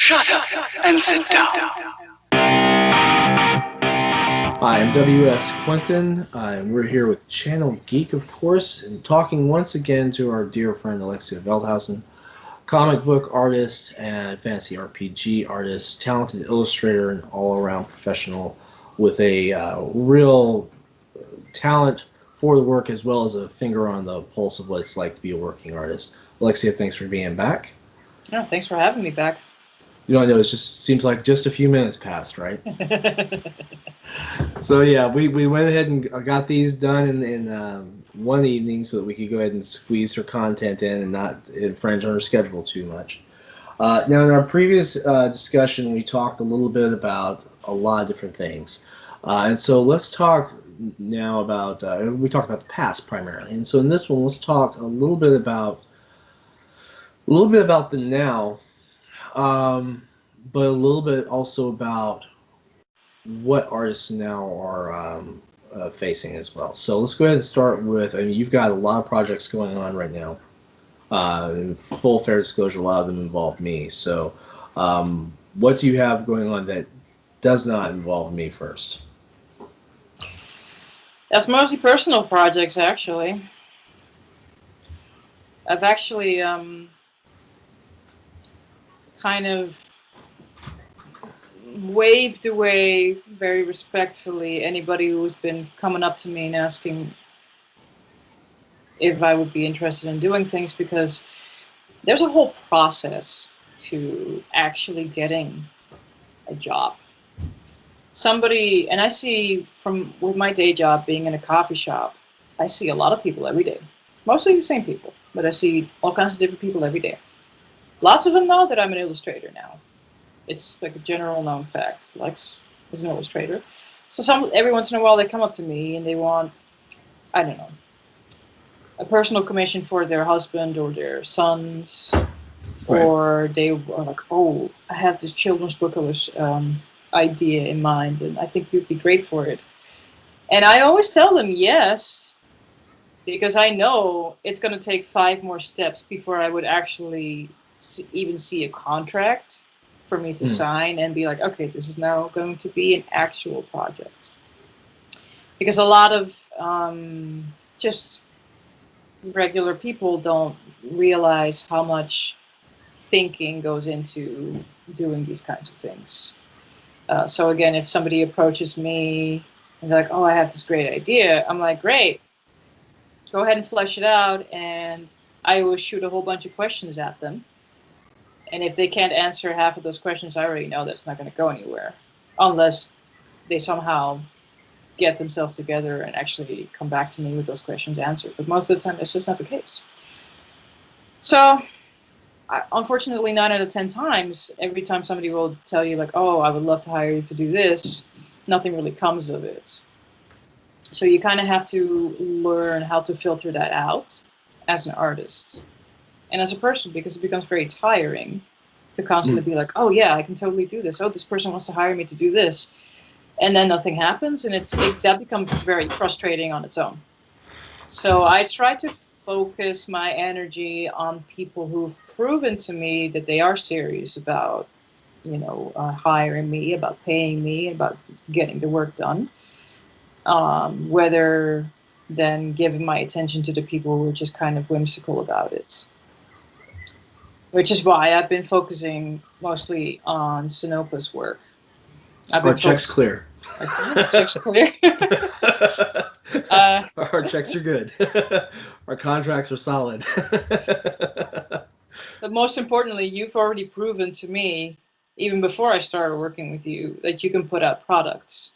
Shut up and sit down. Hi, I'm W.S. Quentin, and we're here with Channel Geek, of course, and talking once again to our dear friend Alexia Veldhuisen, comic book artist and fantasy RPG artist, talented illustrator, and all-around professional with a real talent for the work as well as a finger on the pulse of what it's like to be a working artist. Alexia, thanks for being back. Oh, thanks for having me back. You know, I know it just seems like just a few minutes passed, right? So yeah, we went ahead and got these done in one evening so that we could go ahead and squeeze her content in and not infringe on her schedule too much. Now, in our previous discussion, we talked a little bit about a lot of different things, and so let's talk now about we talked about the past primarily, and so in this one, let's talk a little bit about the now. But a little bit also about what artists now are facing as well. So let's go ahead and start with, I mean, you've got a lot of projects going on right now. In full fair disclosure, a lot of them involve me. So what do you have going on that does not involve me first? That's mostly personal projects, actually. I've actually kind of waved away very respectfully anybody who's been coming up to me and asking if I would be interested in doing things, because there's a whole process to actually getting a job. Somebody, and I see with my day job being in a coffee shop, I see a lot of people every day. Mostly the same people, but I see all kinds of different people every day. Lots of them know that I'm an illustrator now. It's like a general known fact. Lex is an illustrator. So every once in a while they come up to me and they want, I don't know, a personal commission for their husband or their sons. Right. Or they are like, oh, I have this children's book idea in mind and I think you'd be great for it. And I always tell them yes, because I know it's going to take 5 more steps before I would actually even see a contract for me to sign and be like, okay, this is now going to be an actual project. Because a lot of just regular people don't realize how much thinking goes into doing these kinds of things. So again, if somebody approaches me and they're like, oh, I have this great idea, I'm like, great, go ahead and flesh it out. And I always shoot a whole bunch of questions at them. And if they can't answer half of those questions, I already know that's not going to go anywhere, unless they somehow get themselves together and actually come back to me with those questions answered. But most of the time, that's just not the case. So, unfortunately, 9 out of 10 times, every time somebody will tell you, like, oh, I would love to hire you to do this, nothing really comes of it. So you kind of have to learn how to filter that out as an artist. And as a person, because it becomes very tiring to constantly be like, oh yeah, I can totally do this. Oh, this person wants to hire me to do this. And then nothing happens, and that becomes very frustrating on its own. So I try to focus my energy on people who've proven to me that they are serious about, hiring me, about paying me, about getting the work done. Rather than giving my attention to the people who are just kind of whimsical about it. Which is why I've been focusing mostly on Sinopa's work. Our check's clear. Check's clear. Our checks are good. Our contracts are solid. But most importantly, you've already proven to me, even before I started working with you, that you can put out products.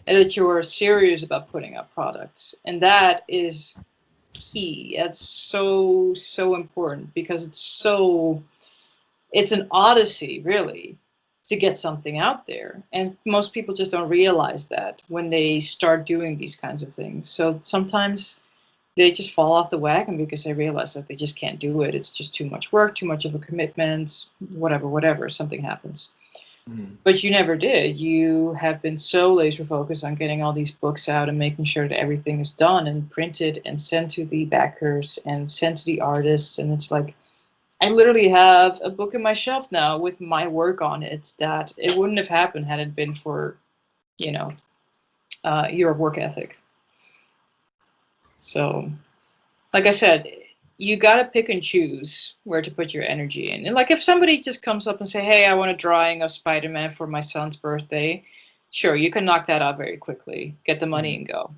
And that you're serious about putting out products. And that is key. That's so important, because it's an odyssey, really, to get something out there. And most people just don't realize that when they start doing these kinds of things. So sometimes they just fall off the wagon because they realize that they just can't do it. It's just too much work, too much of a commitment, whatever, something happens. But you never did. You have been so laser focused on getting all these books out and making sure that everything is done and printed and sent to the backers and sent to the artists. And it's like, I literally have a book in my shelf now with my work on it that it wouldn't have happened had it been for, you know, your work ethic. So, like I said, you gotta pick and choose where to put your energy in. And like if somebody just comes up and say, "Hey, I want a drawing of Spider-Man for my son's birthday," sure, you can knock that out very quickly, get the money and go.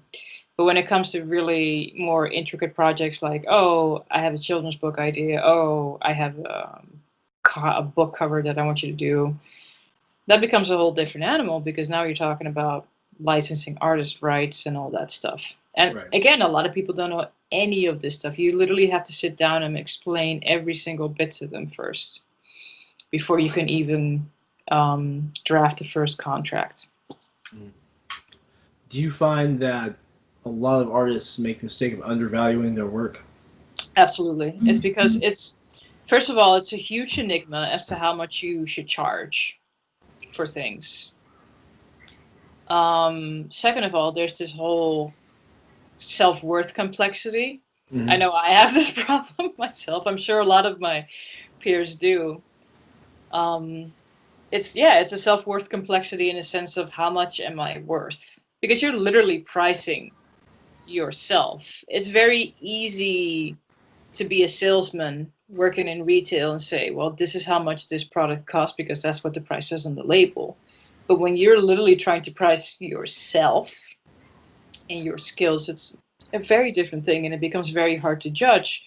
But when it comes to really more intricate projects like, oh, I have a children's book idea, oh, I have a book cover that I want you to do, that becomes a whole different animal because now you're talking about licensing artist rights and all that stuff. And Right. again, a lot of people don't know any of this stuff. You literally have to sit down and explain every single bit to them first before you can even draft the first contract. Do you find that a lot of artists make the mistake of undervaluing their work? Absolutely. It's because first of all, it's a huge enigma as to how much you should charge for things. Second of all, there's this whole self-worth complexity. Mm-hmm. I know I have this problem myself. I'm sure a lot of my peers do. It's a self-worth complexity in a sense of how much am I worth? Because you're literally pricing yourself. It's very easy to be a salesman working in retail and say, well, this is how much this product costs because that's what the price is on the label. But when you're literally trying to price yourself and your skills, it's a very different thing and it becomes very hard to judge.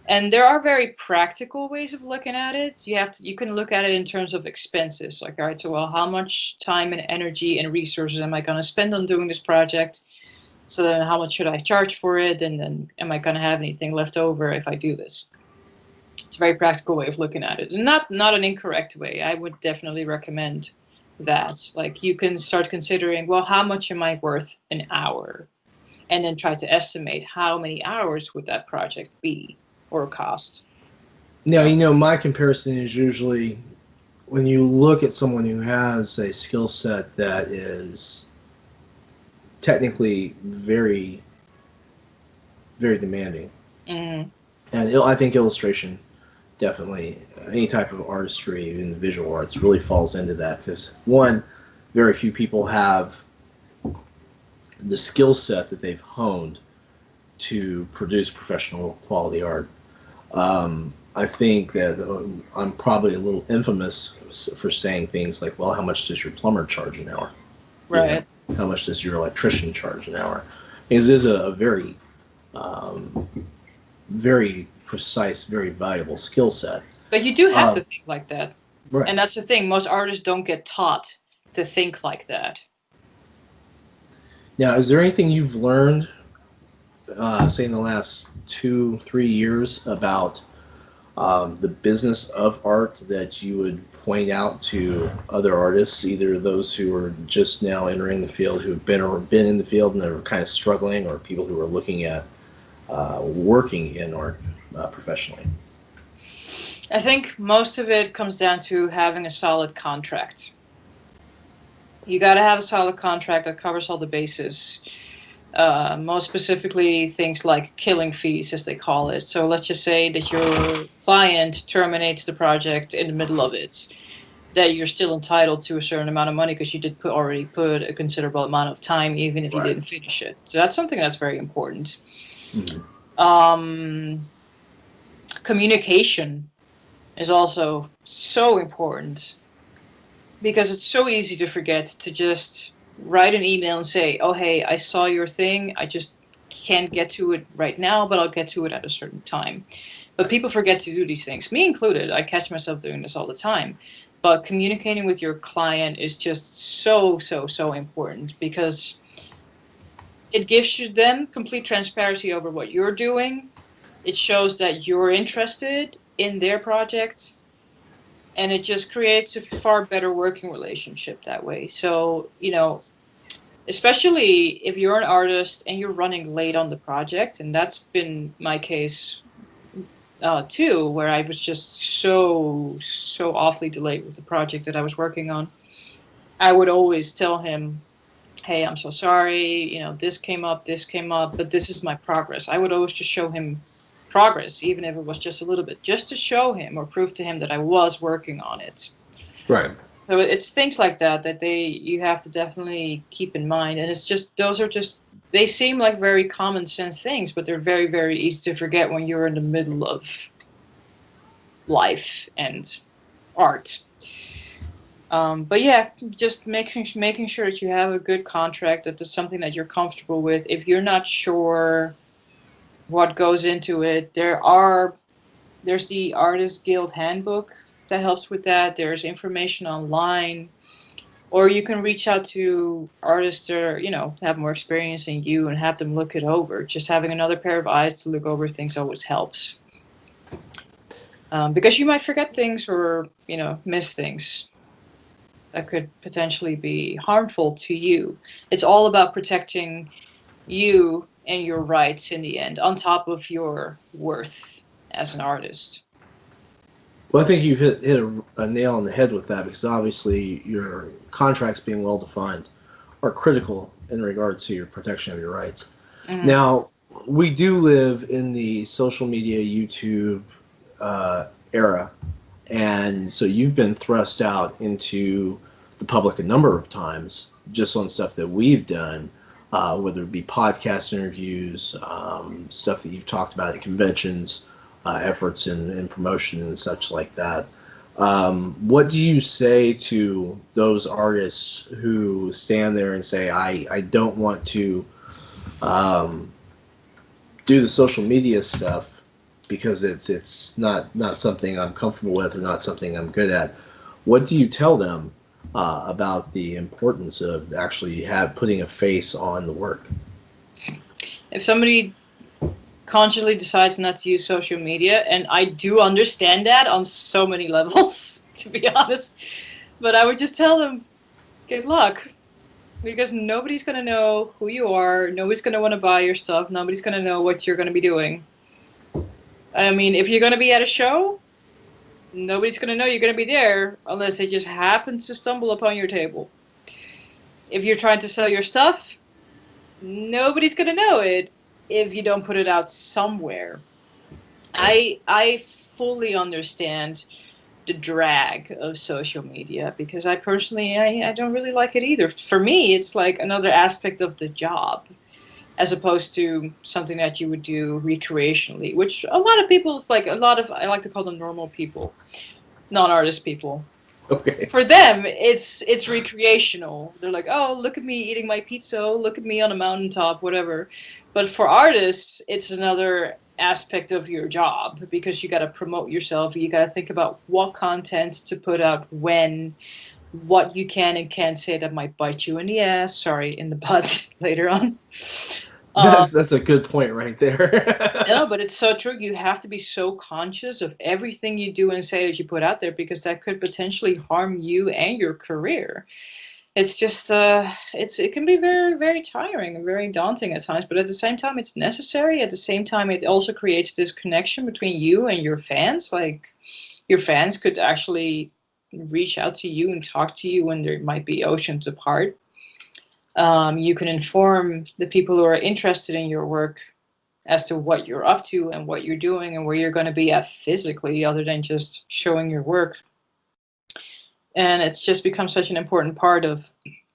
And there are very practical ways of looking at it. You can look at it in terms of expenses. Like, all right, so well, how much time and energy and resources am I going to spend on doing this project? So then how much should I charge for it? And then am I going to have anything left over if I do this? It's a very practical way of looking at it. And not an incorrect way. I would definitely recommend that. Like you can start considering, well, how much am I worth an hour? And then try to estimate how many hours would that project be or cost. Now, my comparison is usually when you look at someone who has a skill set that is technically very, very demanding. Mm-hmm. And I think illustration, definitely, any type of artistry, even the visual arts, really falls into that. Because, one, very few people have the skill set that they've honed to produce professional quality art. I think that I'm probably a little infamous for saying things like, well, how much does your plumber charge an hour? Right. How much does your electrician charge an hour? Because it is a very, very precise, very valuable skill set. But you do have to think like that. Right. And that's the thing. Most artists don't get taught to think like that. Now, is there anything you've learned, say in the last 2-3 years about the business of art that you would point out to other artists, either those who are just now entering the field, who've been in the field and are kind of struggling, or people who are looking at working in art professionally? I think most of it comes down to having a solid contract. You got to have a solid contract that covers all the bases. Most specifically, things like killing fees, as they call it. So let's just say that your client terminates the project in the middle of it, that you're still entitled to a certain amount of money because you did already put a considerable amount of time, even if you didn't finish it. So that's something that's very important. Mm-hmm. Communication is also so important because it's so easy to forget to just write an email and say, oh, hey, I saw your thing. I just can't get to it right now, but I'll get to it at a certain time. But people forget to do these things, me included. I catch myself doing this all the time. But communicating with your client is just so, so, so important because it gives you them complete transparency over what you're doing. It shows that you're interested in their project. And it just creates a far better working relationship that way. So, especially if you're an artist and you're running late on the project, and that's been my case too, where I was just so awfully delayed with the project that I was working on. I would always tell him, hey, I'm so sorry, this came up, but this is my progress. I would always just show him progress, even if it was just a little bit, just to show him or prove to him that I was working on it. Right. So it's things like that that you have to definitely keep in mind, and it's just those are just they seem like very common sense things, but they're very, very easy to forget when you're in the middle of life and art. But yeah, just making sure that you have a good contract, that is something that you're comfortable with. If you're not sure what goes into it, there's the Artist Guild Handbook that helps with that. There's information online, or you can reach out to artists that are, have more experience than you and have them look it over. Just having another pair of eyes to look over things always helps. Because you might forget things or, miss things that could potentially be harmful to you. It's all about protecting you and your rights in the end, on top of your worth as an artist. Well, I think you've hit a nail on the head with that, because obviously your contracts being well defined are critical in regards to your protection of your rights. Mm-hmm. Now, we do live in the social media, YouTube era, and so you've been thrust out into the public a number of times just on stuff that we've done, whether it be podcast interviews, stuff that you've talked about at conventions, efforts in promotion and such like that. What do you say to those artists who stand there and say, I don't want to do the social media stuff because it's not something I'm comfortable with or not something I'm good at? What do you tell them about the importance of actually putting a face on the work? If somebody consciously decides not to use social media, and I do understand that on so many levels, to be honest, but I would just tell them, good luck, because nobody's going to know who you are, nobody's going to want to buy your stuff, nobody's going to know what you're going to be doing. I mean, if you're going to be at a show, nobody's going to know you're going to be there unless they just happen to stumble upon your table. If you're trying to sell your stuff, nobody's going to know it if you don't put it out somewhere. I fully understand the drag of social media, because I personally, I don't really like it either. For me, it's like another aspect of the job, as opposed to something that you would do recreationally, which a lot of people, I like to call them normal people, non-artist people. Okay. For them, it's recreational. They're like, oh, look at me eating my pizza, look at me on a mountaintop, whatever. But for artists, it's another aspect of your job, because you got to promote yourself. You got to think about what content to put out when, what you can and can't say that might bite you in the ass, in the butt later on. That's a good point right there. No, but it's so true. You have to be so conscious of everything you do and say that you put out there, because that could potentially harm you and your career. It's just, it can be very, very tiring and very daunting at times, but at the same time, it's necessary. At the same time, it also creates this connection between you and your fans. Like, your fans could actually reach out to you and talk to you when there might be oceans apart. You can inform the people who are interested in your work as to what you're up to and what you're doing and where you're going to be at physically, other than just showing your work. And it's just become such an important part of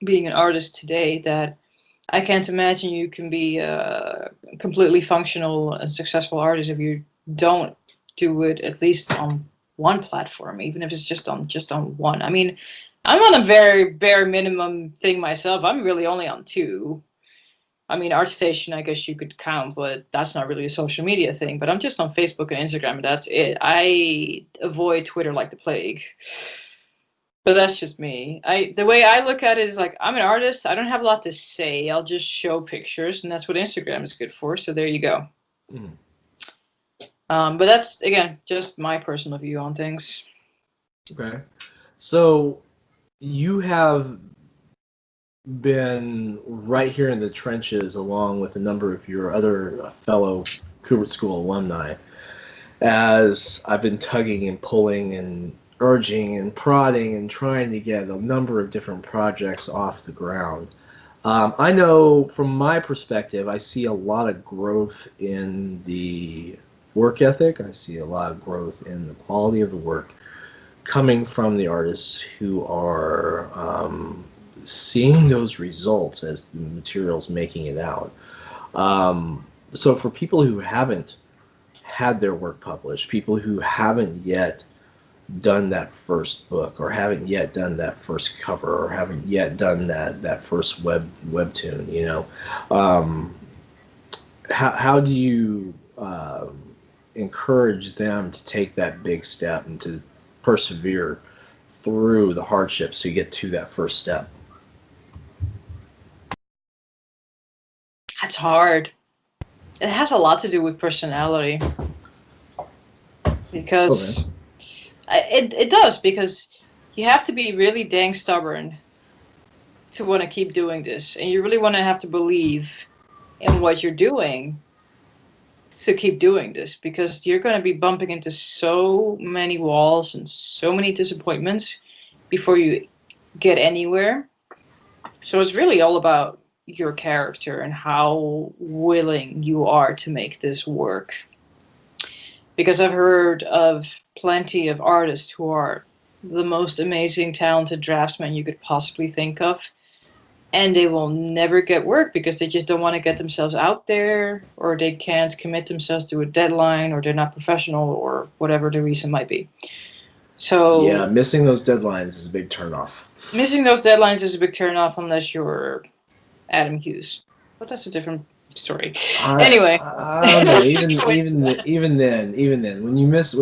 being an artist today that I can't imagine you can be a completely functional and successful artist if you don't do it at least on one platform, even if it's just on one. I mean, I'm on a very bare minimum thing myself. I'm really only on 2. I mean, ArtStation, I guess you could count, but that's not really a social media thing. But I'm just on Facebook and Instagram, and that's it. I avoid Twitter like the plague. But that's just me. The way I look at it is like, I'm an artist. I don't have a lot to say. I'll just show pictures, and that's what Instagram is good for. So there you go. Mm. But that's, again, just my personal view on things. Okay. So you have been right here in the trenches along with a number of your other fellow Kubert School alumni, as I've been tugging and pulling and urging and prodding and trying to get a number of different projects off the ground. I know from my perspective, I see a lot of growth in the work ethic. I see a lot of growth in the quality of the work coming from the artists who are seeing those results as the material's making it out. So for people who haven't had their work published, people who haven't yet done that first book, or haven't yet done that first cover, or haven't yet done that first webtoon, you know, how do you encourage them to take that big step and to persevere through the hardships to get to that first step? That's hard. It has a lot to do with personality, because it does, because you have to be really dang stubborn to want to keep doing this, and you really want to have to believe in what you're doing to keep doing this, because you're going to be bumping into so many walls and so many disappointments before you get anywhere. So it's really all about your character and how willing you are to make this work. Because I've heard of plenty of artists who are the most amazing, talented draftsmen you could possibly think of, and they will never get work because they just don't want to get themselves out there, or they can't commit themselves to a deadline, or they're not professional, or whatever the reason might be. So yeah, missing those deadlines is a big turnoff. Missing those deadlines is a big turnoff unless you're Adam Hughes, but that's a different story. Anyway, I don't know. Even then, when you miss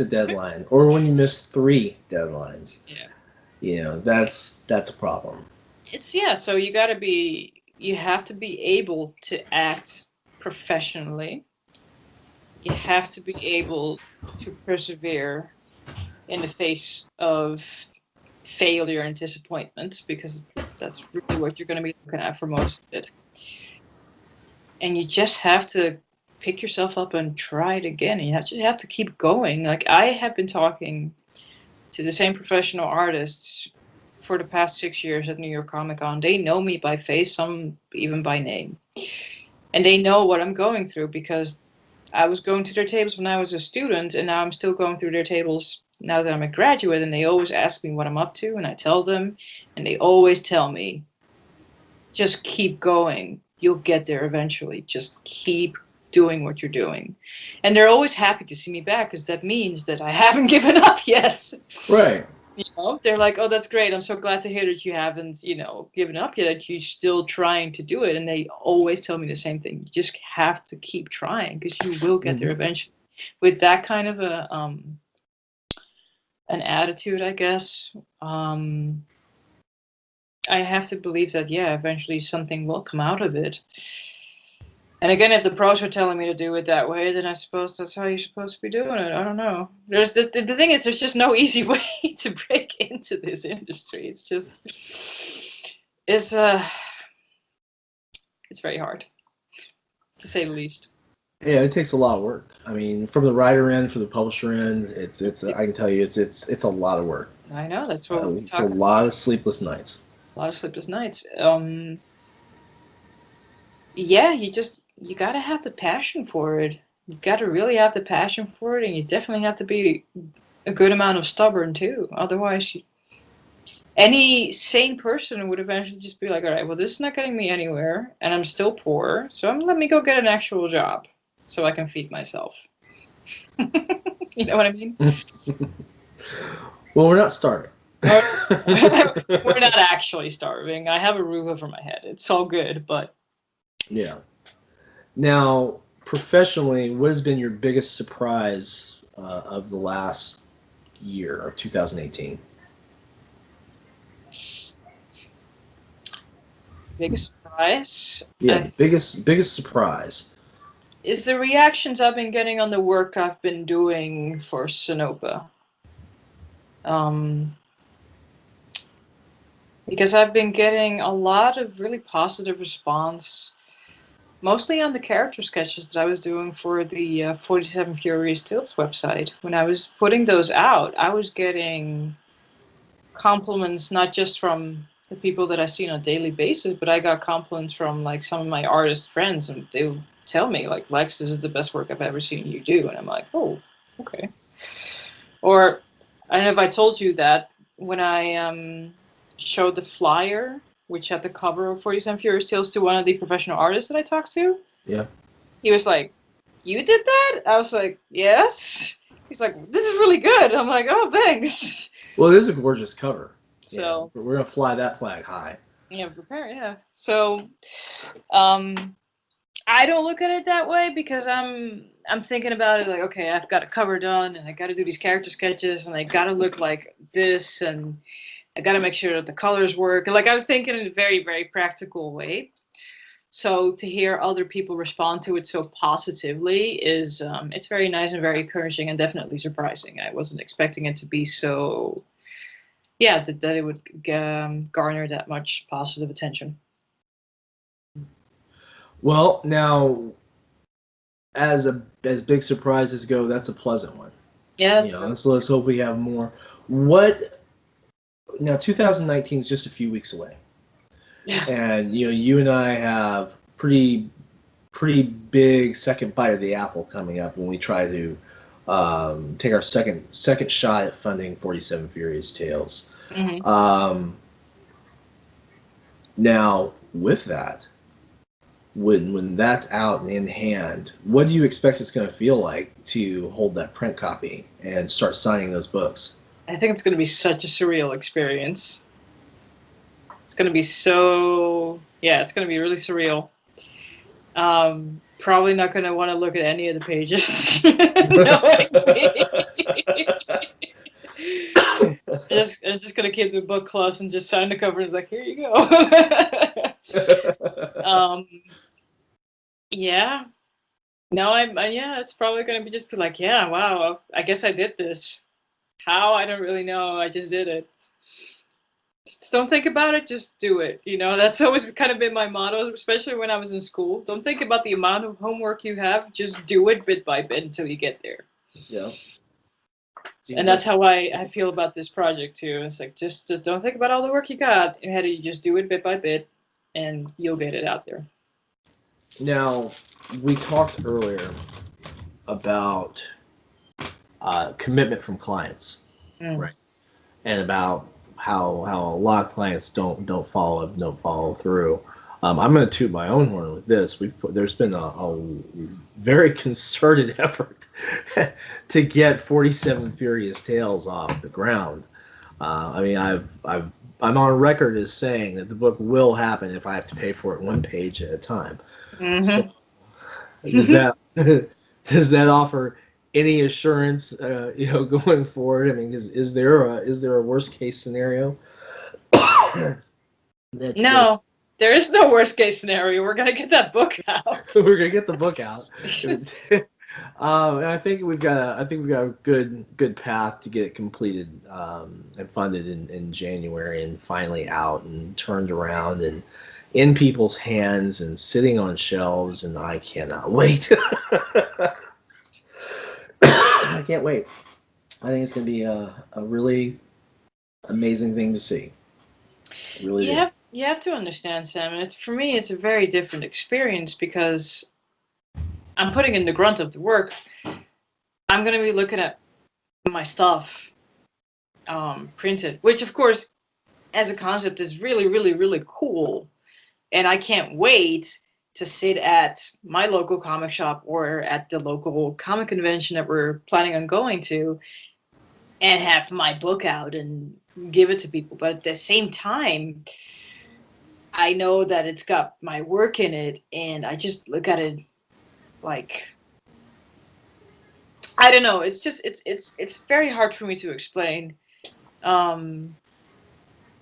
a deadline, or when you miss 3 deadlines, yeah, you know, that's a problem. So you have to be able to act professionally. You have to be able to persevere in the face of failure and disappointment, because that's really what you're going to be looking at for most of it. And you just have to pick yourself up and try it again. And you have to keep going. Like, I have been talking to the same professional artists for the past 6 years at New York Comic Con. They know me by face, some even by name. And they know what I'm going through, because I was going to their tables when I was a student, and now I'm still going through their tables now that I'm a graduate, and they always ask me what I'm up to, and I tell them, and they always tell me, just keep going. You'll get there eventually. Just keep doing what you're doing. And they're always happy to see me back, because that means that I haven't given up yet. Right. You know, they're like, oh, that's great. I'm so glad to hear that you haven't, given up yet, that you're still trying to do it. And they always tell me the same thing. You just have to keep trying, because you will get there eventually. With that kind of an attitude, I guess, I have to believe that, eventually something will come out of it. And again, if the pros are telling me to do it that way, then I suppose that's how you're supposed to be doing it. I don't know. There's the thing is, there's just no easy way to break into this industry. It's just, it's very hard, to say the least. Yeah, it takes a lot of work. I mean, from the writer end, from the publisher end, it's I can tell you, it's a lot of work. I know, that's what we're it's a lot of sleepless nights. A lot of sleepless nights. Yeah, you gotta have the passion for it. You gotta really have the passion for it, and you definitely have to be a good amount of stubborn too. Otherwise, any sane person would eventually just be like, all right, well, this is not getting me anywhere, and I'm still poor, so let me go get an actual job so I can feed myself. You know what I mean? Well, we're not starving. We're not actually starving. I have a roof over my head. It's all good, but... Yeah. Now, professionally, what has been your biggest surprise of the last year, of 2018? Biggest surprise? Yeah, biggest surprise. Is the reactions I've been getting on the work I've been doing for Sinopa. Because I've been getting a lot of really positive response, mostly on the character sketches that I was doing for the 47 Furious Tales website. When I was putting those out, I was getting compliments not just from the people that I see on a daily basis, but I got compliments from like some of my artist friends, and they would tell me, like, Lex, this is the best work I've ever seen you do. And I'm like, oh, okay. Or I don't know if I told you that when I showed the flyer, which had the cover of 47 Furious Tales, to one of the professional artists that I talked to. Yeah. He was like, you did that? I was like, yes. He's like, this is really good. I'm like, oh, thanks. Well, it is a gorgeous cover. So yeah, we're gonna fly that flag high. Yeah, prepare. Yeah. So, I don't look at it that way because I'm thinking about it like, okay, I've got a cover done, and I got to do these character sketches, and I got to look like this, and I got to make sure that the colors work. Like, I'm thinking in a very, very practical way. So to hear other people respond to it so positively is it's very nice and very encouraging and definitely surprising. I wasn't expecting it to be so, yeah, that it would garner that much positive attention. Well, now, as big surprises go, that's a pleasant one. Yeah, let's hope we have more. Now 2019 is just a few weeks away. Yeah. And you and I have pretty big second bite of the apple coming up when we try to take our second shot at funding 47 Furious Tales. Mm-hmm. Now with that, when that's out and in hand, what do you expect it's going to feel like to hold that print copy and start signing those books? I think it's going to be such a surreal experience. It's going to be it's going to be really surreal. Probably not going to want to look at any of the pages. I'm just going to keep the book close and just sign the cover and like, here you go. Yeah. No, it's probably going to just be like, yeah, wow, I guess I did this. How? I don't really know. I just did it. Just don't think about it, just do it. That's always kind of been my motto, especially when I was in school. Don't think about the amount of homework you have, just do it bit by bit until you get there. Yeah. And that's how I feel about this project too. It's like, just don't think about all the work you got ahead of you, just do it bit by bit and you'll get it out there. Now, we talked earlier about commitment from clients, right? And about how a lot of clients don't follow through. I'm going to toot my own horn with this. There's been a very concerted effort to get 47 Furious Tales off the ground. I mean, I'm on record as saying that the book will happen if I have to pay for it one page at a time. Mm-hmm. So, does that offer any assurance, going forward? I mean, is there a worst case scenario? No, there is no worst case scenario. We're gonna get that book out. We're gonna get the book out. And I think we've got a good path to get it completed and funded in January and finally out and turned around and in people's hands and sitting on shelves, and I cannot wait. I can't wait. I think it's going to be a really amazing thing to see. Really. You have to understand, Sam. For me, it's a very different experience because I'm putting in the grunt of the work. I'm going to be looking at my stuff printed, which, of course, as a concept is really, really, really cool. And I can't wait to sit at my local comic shop or at the local comic convention that we're planning on going to and have my book out and give it to people. But at the same time, I know that it's got my work in it, and I just look at it like, I don't know. It's just, it's very hard for me to explain.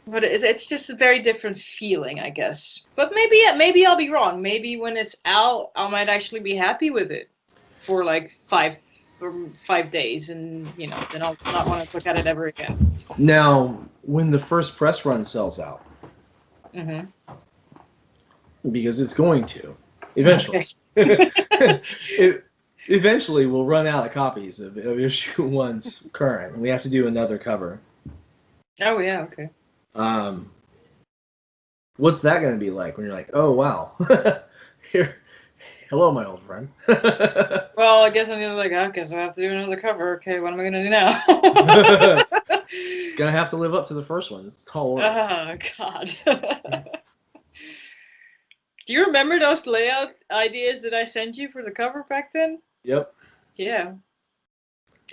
But it's just a very different feeling, I guess. But maybe I'll be wrong. Maybe when it's out, I might actually be happy with it for like 5 days, and then I'll not want to look at it ever again. Now, when the first press run sells out, because it's going to eventually, eventually we'll run out of copies of issue 1's current, and we have to do another cover. Oh yeah, okay. What's that going to be like when you're like, oh wow, Hello, my old friend. Well, I guess I'm like, I guess I have to do another cover. Okay, what am I gonna do now? Gonna have to live up to the first one. It's a tall order. Oh God. Do you remember those layout ideas that I sent you for the cover back then? Yep. Yeah.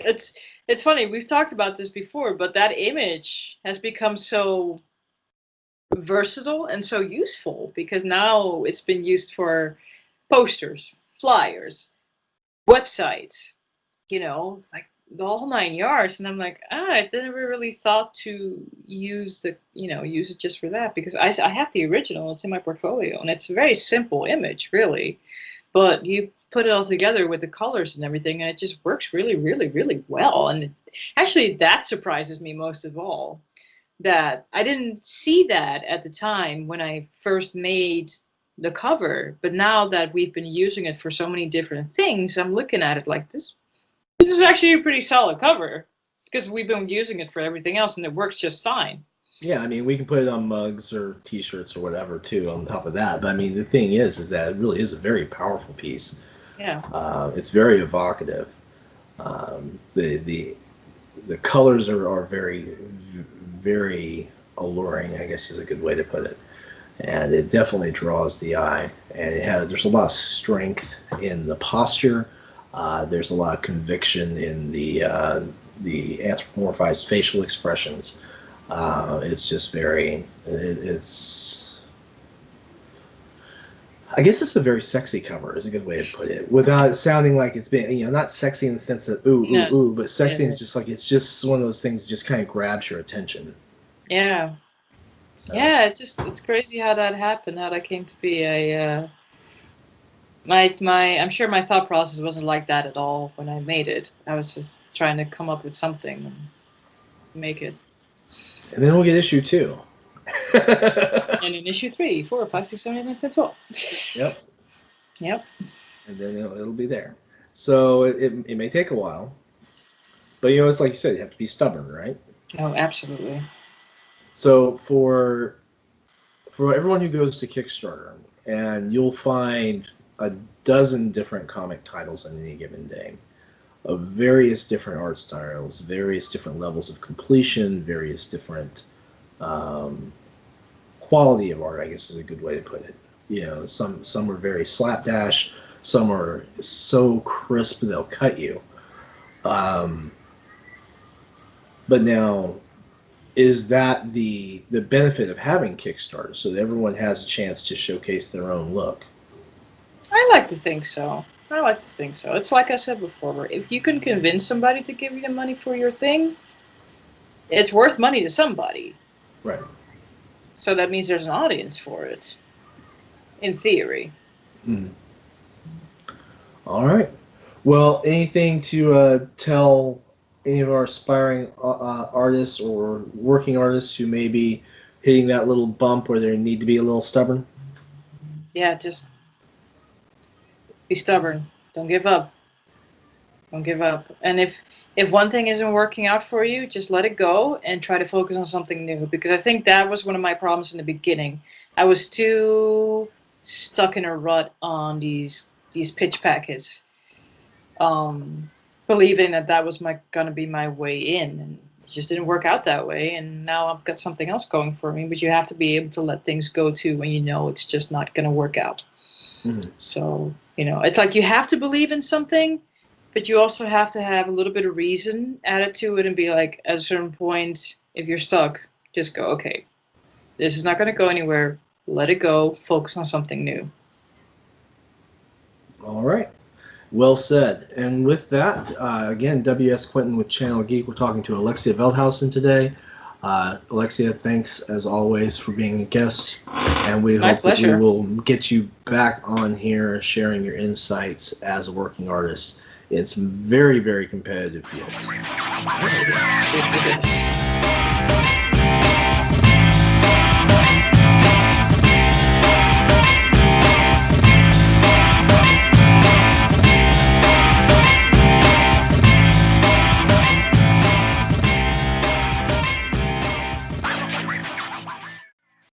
It's funny, we've talked about this before, but that image has become so versatile and so useful because now it's been used for posters, flyers, websites, like the whole 9 yards. And I'm like, I never really thought to use use it just for that because I have the original. It's in my portfolio, and it's a very simple image, really. But you put it all together with the colors and everything, and it just works really, really, really well. And actually, that surprises me most of all. That I didn't see that at the time when I first made the cover, but now that we've been using it for so many different things, I'm looking at it like this is actually a pretty solid cover because we've been using it for everything else and it works just fine. Yeah, I mean, we can put it on mugs or T-shirts or whatever too on top of that. But I mean, the thing is that it really is a very powerful piece. Yeah. It's very evocative. The colors are very, very alluring, I guess is a good way to put it. And it definitely draws the eye. And there's a lot of strength in the posture. There's a lot of conviction in the anthropomorphized facial expressions. It's just I guess it's a very sexy cover is a good way to put it, without it sounding like it's been, not sexy in the sense that ooh, but sexy is just like, it's just one of those things that just kind of grabs your attention. Yeah. So. Yeah, it's crazy how that happened, how that came to be. I'm sure my thought process wasn't like that at all when I made it. I was just trying to come up with something and make it. And then we'll get issue 2. And in issue 3, 4, 5, 6, 7, 8, 9, 10, 12. Yep. Yep. And then it'll be there. So it may take a while. But it's like you said, you have to be stubborn, right? Oh, absolutely. So for everyone who goes to Kickstarter, and you'll find a dozen different comic titles on any given day of various different art styles, various different levels of completion, various different quality of art, I guess is a good way to put it. Some are very slapdash, some are so crisp they'll cut you. But now, is that the benefit of having Kickstarter, so that everyone has a chance to showcase their own look? I like to think so. It's like I said before, if you can convince somebody to give you the money for your thing, it's worth money to somebody. Right. So that means there's an audience for it, in theory. Mm. All right. Well, anything to tell any of our aspiring artists or working artists who may be hitting that little bump where they need to be a little stubborn? Yeah, just be stubborn. Don't give up. Don't give up. And if one thing isn't working out for you, just let it go and try to focus on something new. Because I think that was one of my problems in the beginning. I was too stuck in a rut on these pitch packets, believing that was gonna be my way in, and it just didn't work out that way. And now I've got something else going for me. But you have to be able to let things go too when you know it's just not gonna work out. Mm-hmm. So it's like you have to believe in something. But you also have to have a little bit of reason added to it and be like, at a certain point, if you're stuck, just go, okay, this is not going to go anywhere. Let it go. Focus on something new. All right. Well said. And with that, again, W.S. Quentin with Channel Geek. We're talking to Alexia Veldhuisen today. Alexia, thanks as always for being a guest. And we hope that we will get you back on here sharing your insights as a working artist in some very, very competitive fields.